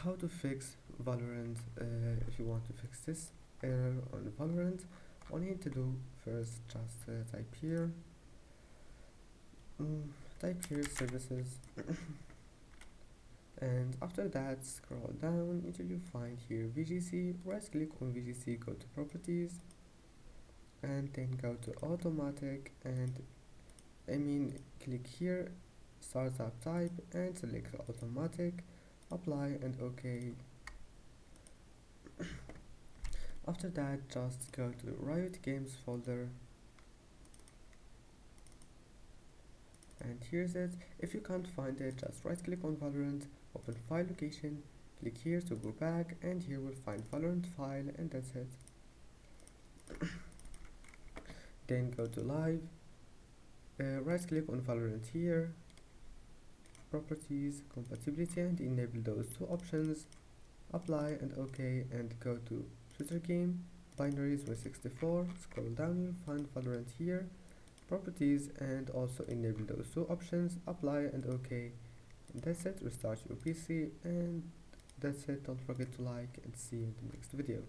how to fix Valorant. If you want to fix this error on Valorant, all you need to do first, just type here services, and after that scroll down until you find here VGC. Right click on VGC, go to properties, and then go to automatic, and click here startup type and select automatic, apply and OK. After that, just go to Riot Games folder, and here's it. If you can't find it, just right click on Valorant, open file location, click here to go back, and here we'll find Valorant file, and that's it. Then go to live, right click on Valorant here, properties, compatibility, and enable those two options, apply and OK, and go to shooter game, binaries 164, scroll down, you'll find Valorant here, properties, and also enable those two options, apply and OK. And that's it. Restart your PC, and that's it. Don't forget to like and see you in the next video.